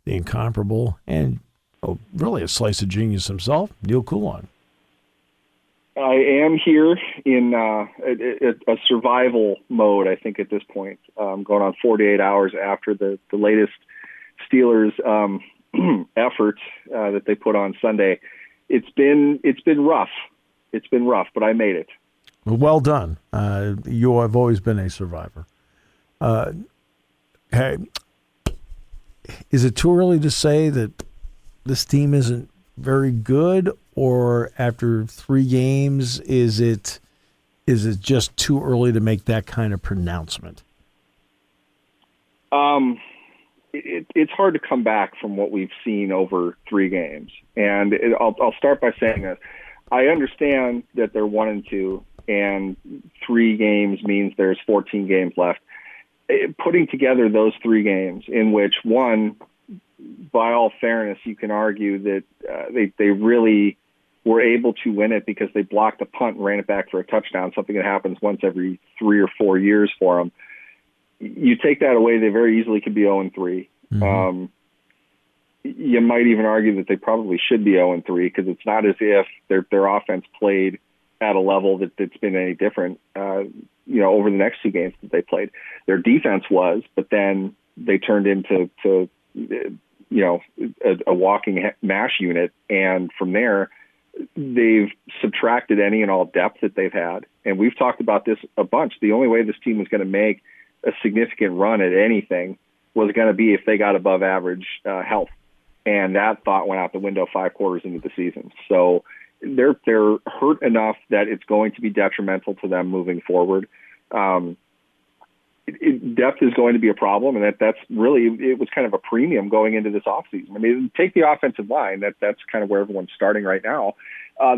the incomparable, and really a slice of genius himself, Neal Coolong. I am here in a survival mode, I think, at this point. Going on 48 hours after the latest Steelers effort that they put on Sunday. It's been rough. It's been rough, but I made it. Well done. You have always been a survivor. Hey, is it too early to say that this team isn't very good, or after 3 games, is it just too early to make that kind of pronouncement? It's hard to come back from what we've seen over 3 games, and I'll start by saying this: I understand that they're 1-2, and 3 games means there's 14 games left. Putting together those 3 games, in which one, by all fairness, you can argue that they really were able to win it because they blocked a punt and ran it back for a touchdown, something that happens once every 3 or 4 years for them. You take that away, they very easily could be 0-3. Mm-hmm. You might even argue that they probably should be 0-3 because it's not as if their offense played at a level that's been any different, over the next 2 games that they played. Their defense was, but then they turned into a walking mash unit, and from there they've subtracted any and all depth that they've had. And we've talked about this a bunch. The only way this team was going to make a significant run at anything was going to be if they got above average health, and that thought went out the window 5 quarters into the season. So they're hurt enough that it's going to be detrimental to them moving forward. Depth is going to be a problem, and that's really, it was kind of a premium going into this offseason. I mean, take the offensive line. That's kind of where everyone's starting right now.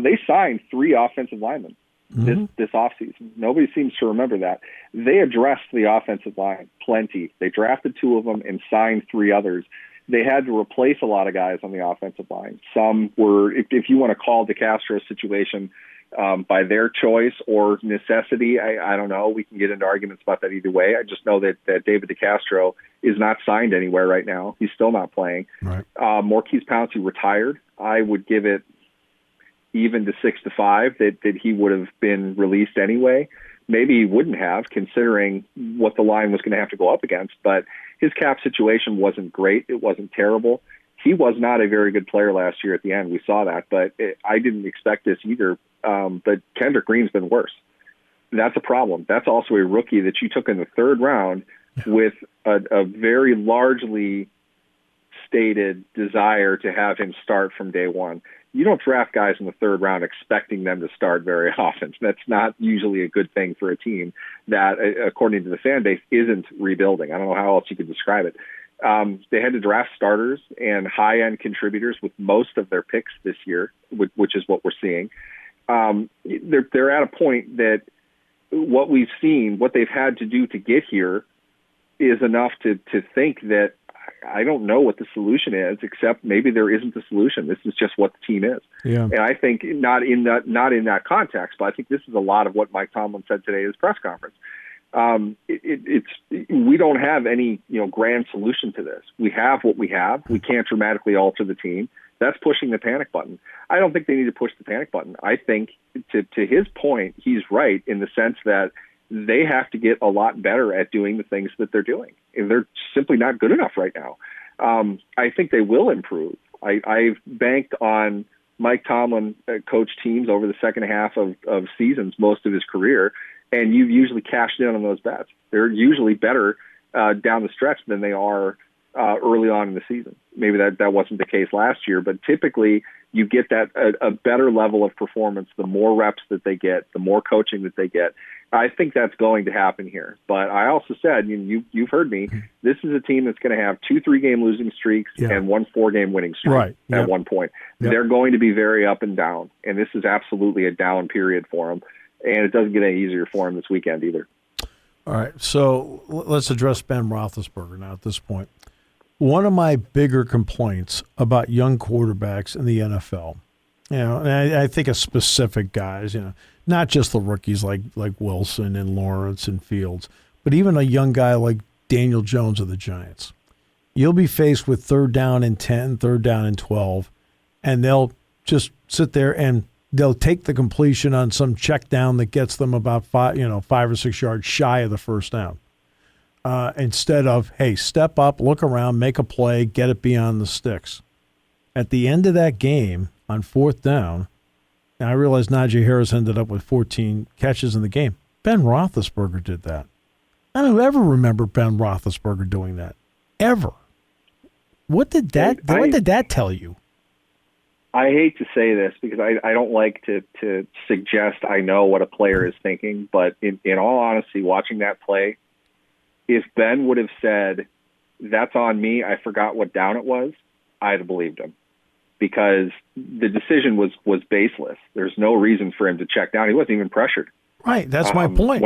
They signed 3 offensive linemen this offseason. Nobody seems to remember that. They addressed the offensive line plenty. They drafted 2 of them and signed 3 others. They had to replace a lot of guys on the offensive line. Some were, if you want to call DeCastro's situation by their choice or necessity, I don't know. We can get into arguments about that either way. I just know that David DeCastro is not signed anywhere right now. He's still not playing. Right. Maurkice Pouncey retired. I would give it even to 6-5 that he would have been released anyway. Maybe he wouldn't have, considering what the line was going to have to go up against. But his cap situation wasn't great. It wasn't terrible. He was not a very good player last year at the end. We saw that. But I didn't expect this either. But Kendrick Green's been worse. That's a problem. That's also a rookie that you took in the 3rd round with a very largely stated desire to have him start from day one. You don't draft guys in the 3rd round expecting them to start very often. That's not usually a good thing for a team that, according to the fan base, isn't rebuilding. I don't know how else you could describe it. They had to draft starters and high-end contributors with most of their picks this year, which is what we're seeing. They're at a point that what we've seen, what they've had to do to get here, is enough to think that I don't know what the solution is, except maybe there isn't a solution. This is just what the team is. Yeah. And I think not in that context, but I think this is a lot of what Mike Tomlin said today at his press conference. We don't have any grand solution to this. We have what we have. We can't dramatically alter the team. That's pushing the panic button. I don't think they need to push the panic button. I think, to his point, he's right in the sense that they have to get a lot better at doing the things that they're doing. And they're simply not good enough right now. I think they will improve. I've banked on Mike Tomlin coach teams over the second half of seasons most of his career, and you've usually cashed in on those bets. They're usually better down the stretch than they are early on in the season. Maybe that wasn't the case last year, but typically you get that a better level of performance the more reps that they get, the more coaching that they get. I think that's going to happen here. But I also said, you've heard me, this is a team that's going to have 2 3-game losing streaks and 1 4-game winning streak at one point. Yep. They're going to be very up and down, and this is absolutely a down period for them. And it doesn't get any easier for them this weekend either. All right, so let's address Ben Roethlisberger now at this point. One of my bigger complaints about young quarterbacks in the NFL, and I think of specific guys, not just the rookies like Wilson and Lawrence and Fields, but even a young guy like Daniel Jones of the Giants. You'll be faced with 3rd down and 10, 3rd down and 12, and they'll just sit there and they'll take the completion on some check down that gets them about 5 or 6 yards shy of the first down. Instead of, hey, step up, look around, make a play, get it beyond the sticks. At the end of that game, on 4th down, and I realize Najee Harris ended up with 14 catches in the game. Ben Roethlisberger did that. I don't ever remember Ben Roethlisberger doing that. Ever. What did that tell you? I hate to say this because I don't like to suggest I know what a player is thinking, but in all honesty, watching that play, if Ben would have said, "That's on me, I forgot what down it was," I'd have believed him, because the decision was baseless. There's no reason for him to check down. He wasn't even pressured. Right, that's my point.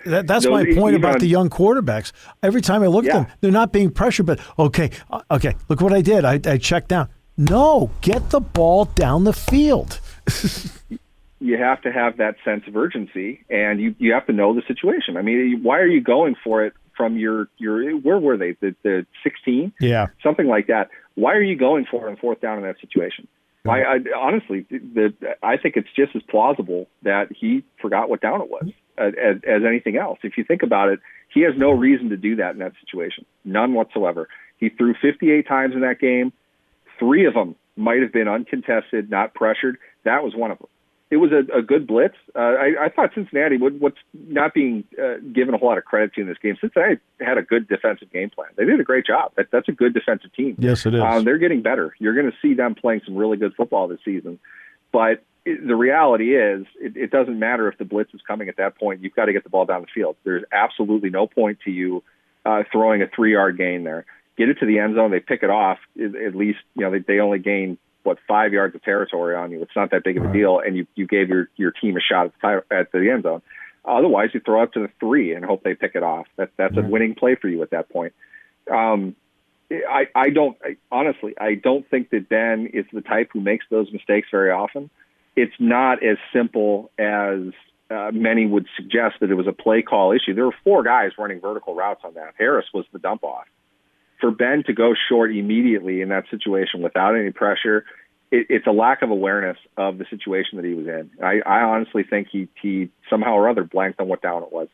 That's my point about the young quarterbacks. Every time I look at them, they're not being pressured, but okay, look what I did. I checked down. No, get the ball down the field. You have to have that sense of urgency, and you have to know the situation. I mean, why are you going for it from your where were they, the 16? Yeah. Something like that. Why are you going for it on 4th down in that situation? I honestly, I think it's just as plausible that he forgot what down it was as anything else. If you think about it, he has no reason to do that in that situation. None whatsoever. He threw 58 times in that game. 3 of them might have been uncontested, not pressured. That was one of them. It was a good blitz. I thought Cincinnati, what's not being given a whole lot of credit to in this game, Cincinnati had a good defensive game plan. They did a great job. That's a good defensive team. Yes, it is. They're getting better. You're going to see them playing some really good football this season. But the reality is, it doesn't matter if the blitz is coming at that point. You've got to get the ball down the field. There's absolutely no point to you throwing a 3-yard gain there. Get it to the end zone. They pick it off. At least, they only gain 5 yards of territory on you. It's not that big of a deal, and you gave your team a shot at the end zone. Otherwise, you throw up to the 3 and hope they pick it off. That's a winning play for you at that point. I don't think that Ben is the type who makes those mistakes very often. It's not as simple as many would suggest that it was a play call issue. There were 4 guys running vertical routes on that. Harris was the dump off. For Ben to go short immediately in that situation without any pressure, it's a lack of awareness of the situation that he was in. I honestly think he somehow or other blanked on what down it was.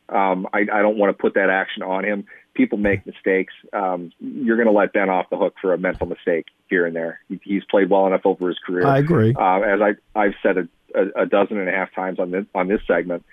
I don't want to put that action on him. People make mistakes. You're going to let Ben off the hook for a mental mistake here and there. He's played well enough over his career. I agree. As I've said a dozen and a half times on this segment,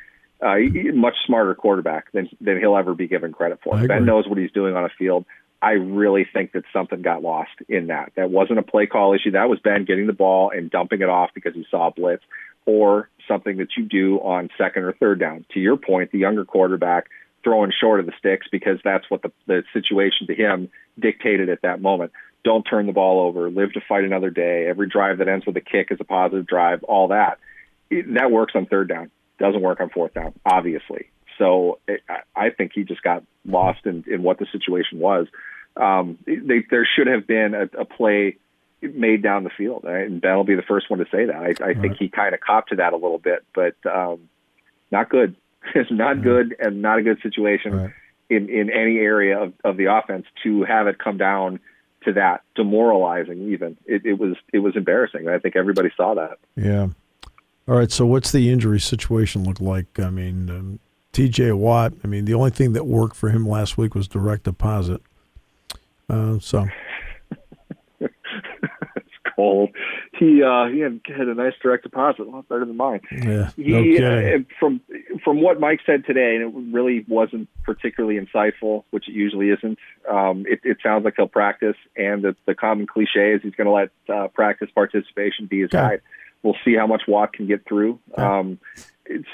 much smarter quarterback than he'll ever be given credit for. Ben knows what he's doing on a field. I really think that something got lost in that. That wasn't a play call issue. That was Ben getting the ball and dumping it off because he saw a blitz, or something that you do on 2nd or 3rd down. To your point, the younger quarterback throwing short of the sticks because that's what the situation to him dictated at that moment. Don't turn the ball over. Live to fight another day. Every drive that ends with a kick is a positive drive. All that. That works on 3rd down. Doesn't work on 4th down, obviously. So I think he just got lost in what the situation was. There should have been a play made down the field, right? And Ben will be the first one to say that. I think he kind of copped to that a little bit, but not good. It's not good, and not a good situation in any area of the offense to have it come down to that, demoralizing even. It was embarrassing. I think everybody saw that. Yeah. All right, so what's the injury situation look like? I mean, TJ Watt, the only thing that worked for him last week was direct deposit. So it's cold. He had a nice direct deposit, a lot better than mine. Yeah, no kidding. From what Mike said today, and it really wasn't particularly insightful, which it usually isn't. It sounds like he'll practice, and the common cliche is he's going to let practice participation be his guide. We'll see how much Watt can get through.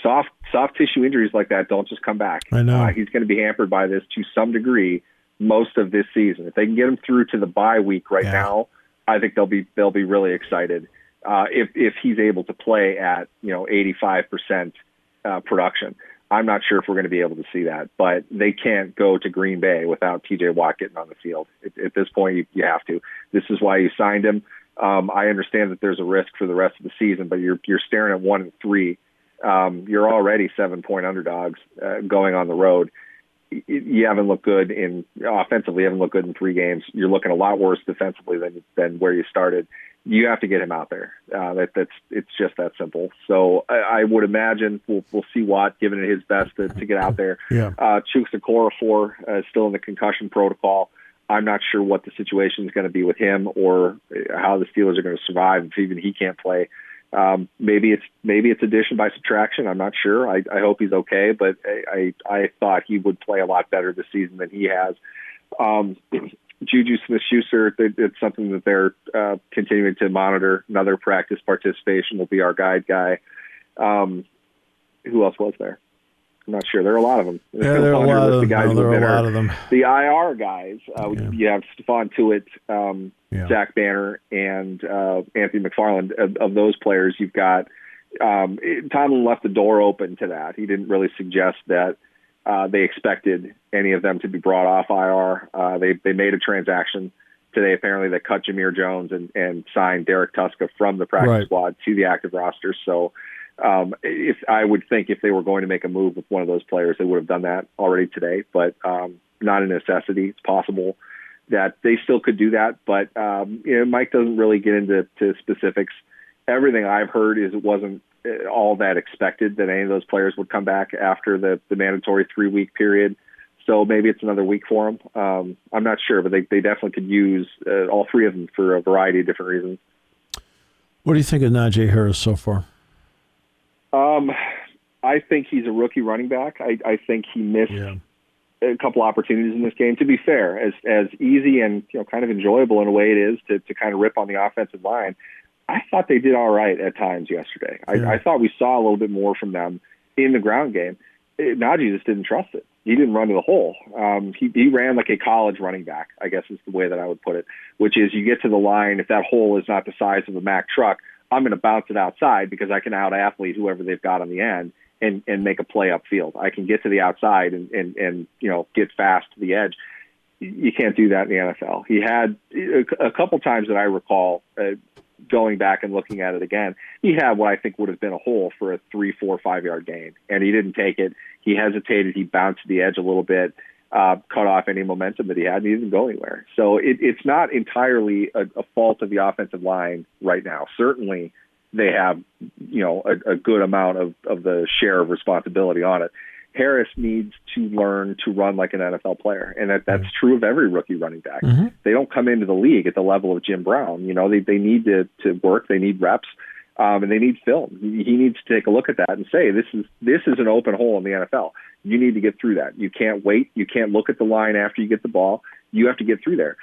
Soft tissue injuries like that don't just come back. I know. He's going to be hampered by this to some degree most of this season. If they can get him through to the bye week now, I think they'll be really excited if he's able to play at 85% production. I'm not sure if we're going to be able to see that, but they can't go to Green Bay without TJ Watt getting on the field. At this point, you have to. This is why you signed him. I understand that there's a risk for the rest of the season, but you're staring at 1-3. You're already 7-point underdogs going on the road. you haven't looked good offensively. You haven't looked good in 3 games. You're looking a lot worse defensively than where you started. You have to get him out there. It's just that simple. So I would imagine we'll see Watt giving it his best to get out there. Yeah. Chuks Okorafor is still in the concussion protocol. I'm not sure what the situation is going to be with him or how the Steelers are going to survive if even he can't play. Maybe it's addition by subtraction. I'm not sure. I hope he's okay, but I thought he would play a lot better this season than he has. Juju Smith-Schuster, it's something that they're continuing to monitor. Another practice participation will be our guide guy. Who else was there? I'm not sure. There are a lot of them. Yeah, there are a lot of them. There are a lot of them. The IR guys, you have Stephon Tuitt, Zach Banner, and Anthony McFarland. Of those players, you've got Tomlin left the door open to that. He didn't really suggest that they expected any of them to be brought off IR. They made a transaction today, apparently, that cut Jameer Jones and signed Derek Tuska from the practice squad to the active roster. So if I would think if they were going to make a move with one of those players, they would have done that already today, but not a necessity. It's possible that they still could do that, but Mike doesn't really get into specifics. Everything I've heard is it wasn't all that expected that any of those players would come back after the mandatory 3-week period. So maybe it's another week for them. I'm not sure, but they definitely could use all 3 of them for a variety of different reasons. What do you think of Najee Harris so far? I think he's a rookie running back. I think he missed a couple opportunities in this game. To be fair, as easy and kind of enjoyable in a way it is to kind of rip on the offensive line, I thought they did all right at times yesterday. I thought we saw a little bit more from them in the ground game. Najee just didn't trust it. He didn't run to the hole. He ran like a college running back, I guess is the way that I would put it, which is you get to the line, if that hole is not the size of a Mack truck, I'm going to bounce it outside because I can out-athlete whoever they've got on the end and make a play upfield. I can get to the outside and get fast to the edge. You can't do that in the NFL. He had a couple times that I recall going back and looking at it again, he had what I think would have been a hole for a 3, 4, 5-yard gain, and he didn't take it. He hesitated. He bounced to the edge a little bit, cut off any momentum that he had, and he didn't go anywhere. So it's not entirely a fault of the offensive line right now. Certainly they have, a good amount of the share of responsibility on it. Harris needs to learn to run like an NFL player, and that's true of every rookie running back. Mm-hmm. They don't come into the league at the level of Jim Brown. They need to work. They need reps, and they need film. He needs to take a look at that and say, this is an open hole in the NFL. You need to get through that. You can't wait. You can't look at the line after you get the ball. You have to get through there.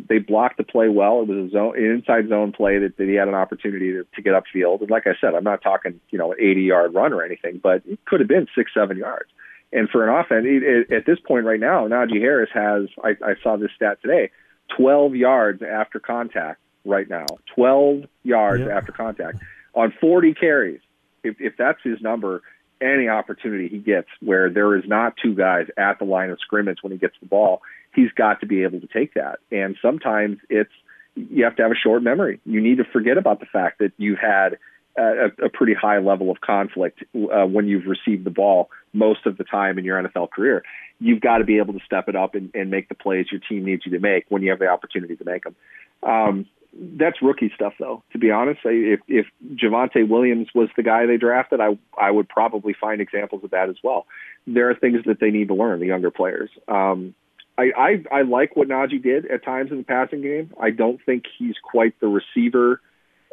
They blocked the play well. It was an inside zone play that he had an opportunity to get upfield. And like I said, I'm not talking, an 80-yard run or anything, but it could have been 6-7 yards. And for an offense, at this point right now, Najee Harris has, I saw this stat today, 12 yards after contact right now. 12 yards after contact on 40 carries. If that's his number, any opportunity he gets where there is not 2 guys at the line of scrimmage when he gets the ball, he's got to be able to take that. And sometimes you have to have a short memory. You need to forget about the fact that you've had a pretty high level of conflict when you've received the ball most of the time in your NFL career. You've got to be able to step it up and make the plays your team needs you to make when you have the opportunity to make them. That's rookie stuff, though, to be honest. If Javonte Williams was the guy they drafted, I would probably find examples of that as well. There are things that they need to learn, the younger players. I like what Najee did at times in the passing game. I don't think he's quite the receiver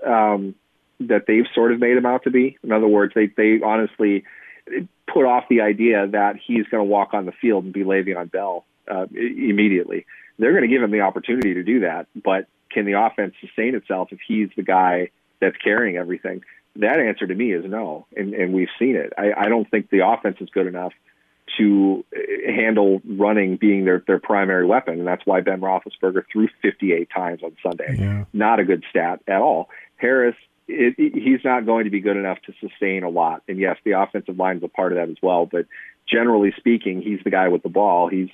that they've sort of made him out to be. In other words, they honestly put off the idea that he's going to walk on the field and be Le'Veon Bell immediately. They're going to give him the opportunity to do that, but can the offense sustain itself if he's the guy that's carrying everything? That answer to me is no, and we've seen it. I don't think the offense is good enough to handle running being their primary weapon, and that's why Ben Roethlisberger threw 58 times on Sunday. Yeah. Not a good stat at all. Harris, he's not going to be good enough to sustain a lot, and yes, the offensive line is a part of that as well, but generally speaking, he's the guy with the ball. He's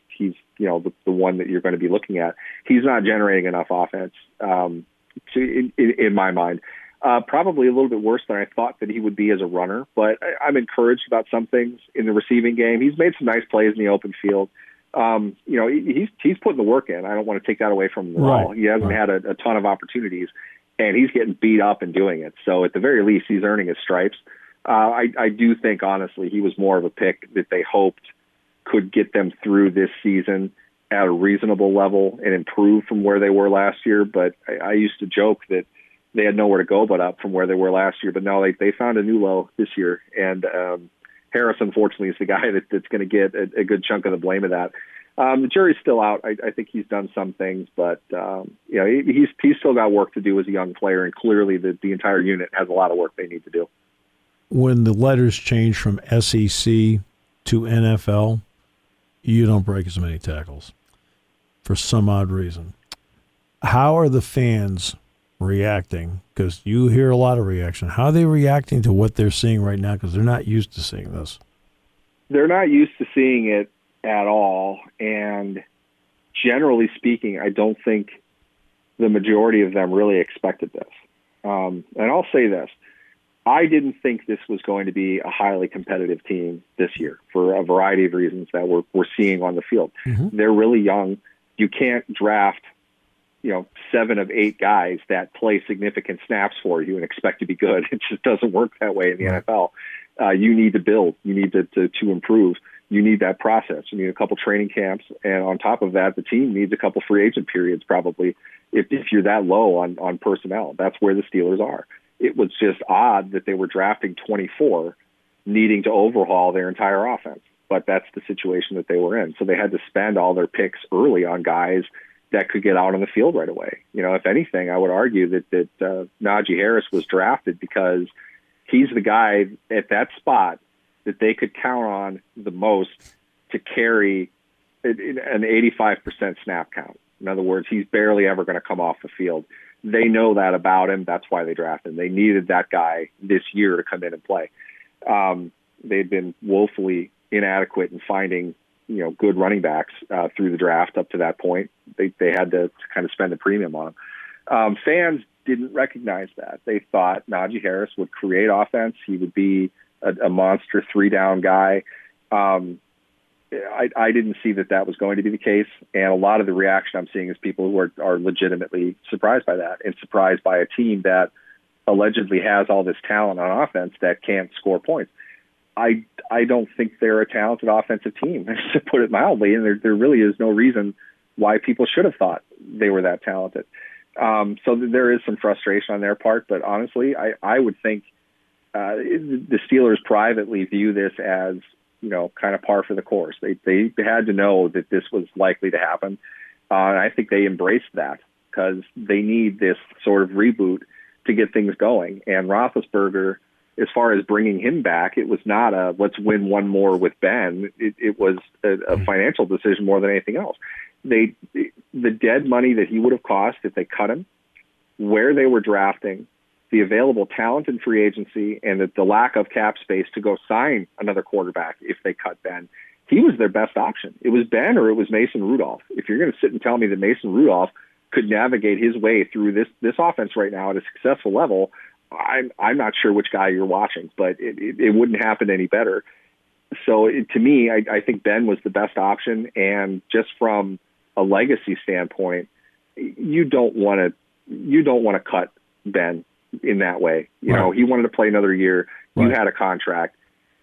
the one that you're going to be looking at. He's not generating enough offense in my mind. Probably a little bit worse than I thought that he would be as a runner, but I'm encouraged about some things in the receiving game. He's made some nice plays in the open field. He's putting the work in. I don't want to take that away from him at all. He hasn't had a ton of opportunities, and he's getting beat up and doing it. So at the very least, he's earning his stripes. I do think, honestly, he was more of a pick that they hoped could get them through this season at a reasonable level and improve from where they were last year. But I used to joke that they had nowhere to go but up from where they were last year. But no, they found a new low this year. And Harris, unfortunately, is the guy that's going to get a good chunk of the blame of that. The jury's still out. I think he's done some things, but he's still got work to do as a young player, and clearly the entire unit has a lot of work they need to do. When the letters change from SEC to NFL, you don't break as many tackles for some odd reason. How are the fans reacting? Because you hear a lot of reaction. How are they reacting to what they're seeing right now? Because they're not used to seeing this. They're not used to seeing it at all. And generally speaking, I don't think the majority of them really expected this. And I'll say this. I didn't think this was going to be a highly competitive team this year for a variety of reasons that we're seeing on the field. Mm-hmm. They're really young. You can't draft 7 of 8 guys that play significant snaps for you and expect to be good. It just doesn't work that way in the NFL. You need to build. You need to improve. You need that process. You need a couple training camps. And on top of that, the team needs a couple free agent periods probably if you're that low on personnel. That's where the Steelers are. It was just odd that they were drafting 24, needing to overhaul their entire offense. But that's the situation that they were in. So they had to spend all their picks early on guys that could get out on the field right away. If anything, I would argue that Najee Harris was drafted because he's the guy at that spot that they could count on the most to carry an 85% snap count. In other words, he's barely ever going to come off the field. They know that about him. That's why they drafted him. They needed that guy this year to come in and play. They'd been woefully inadequate in finding, good running backs through the draft up to that point. They had to kind of spend a premium on them. Fans didn't recognize that. They thought Najee Harris would create offense. He would be a monster 3-down guy. I didn't see that was going to be the case. And a lot of the reaction I'm seeing is people who are legitimately surprised by that and surprised by a team that allegedly has all this talent on offense that can't score points. I don't think they're a talented offensive team, to put it mildly, and there really is no reason why people should have thought they were that talented. So there is some frustration on their part, but honestly, I would think the Steelers privately view this as, kind of par for the course. They had to know that this was likely to happen. And I think they embraced that because they need this sort of reboot to get things going. And Roethlisberger, as far as bringing him back, it was not a let's win one more with Ben. It was a financial decision more than anything else. The dead money that he would have cost if they cut him, where they were drafting, the available talent in free agency, and the lack of cap space to go sign another quarterback if they cut Ben, he was their best option. It was Ben or it was Mason Rudolph. If you're going to sit and tell me that Mason Rudolph could navigate his way through this offense right now at a successful level, I'm not sure which guy you're watching, but it wouldn't happen any better. So to me, I think Ben was the best option, and just from a legacy standpoint, you don't want to cut Ben in that way. You know, he wanted to play another year. You had a contract.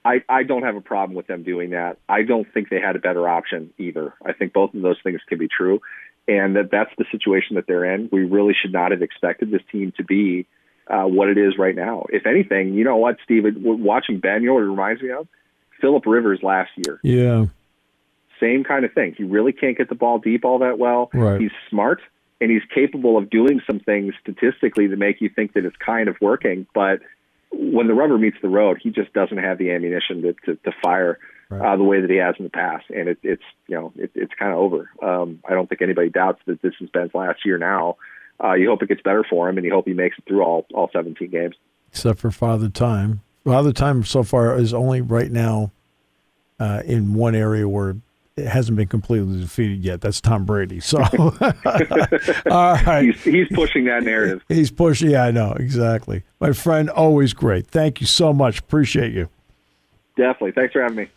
I don't have a problem with them doing that. I don't think they had a better option either. I think both of those things can be true, and that's the situation that they're in. We really should not have expected this team to be what it is right now. If anything, you know what, Steve, watching Ben, you know what it reminds me of? Phillip Rivers last year. Yeah. Same kind of thing. He really can't get the ball deep all that well. Right. He's smart, and he's capable of doing some things statistically to make you think that it's kind of working. But when the rubber meets the road, he just doesn't have the ammunition to fire the way that he has in the past. And it's kind of over. I don't think anybody doubts that this is Ben's last year now. You hope it gets better for him, and you hope he makes it through all 17 games. Except for Father Time. Father Time so far is only right now in one area where hasn't been completely defeated yet. That's Tom Brady. So, all right. He's pushing that narrative. He's pushing. Yeah, I know. Exactly. My friend, always great. Thank you so much. Appreciate you. Definitely. Thanks for having me.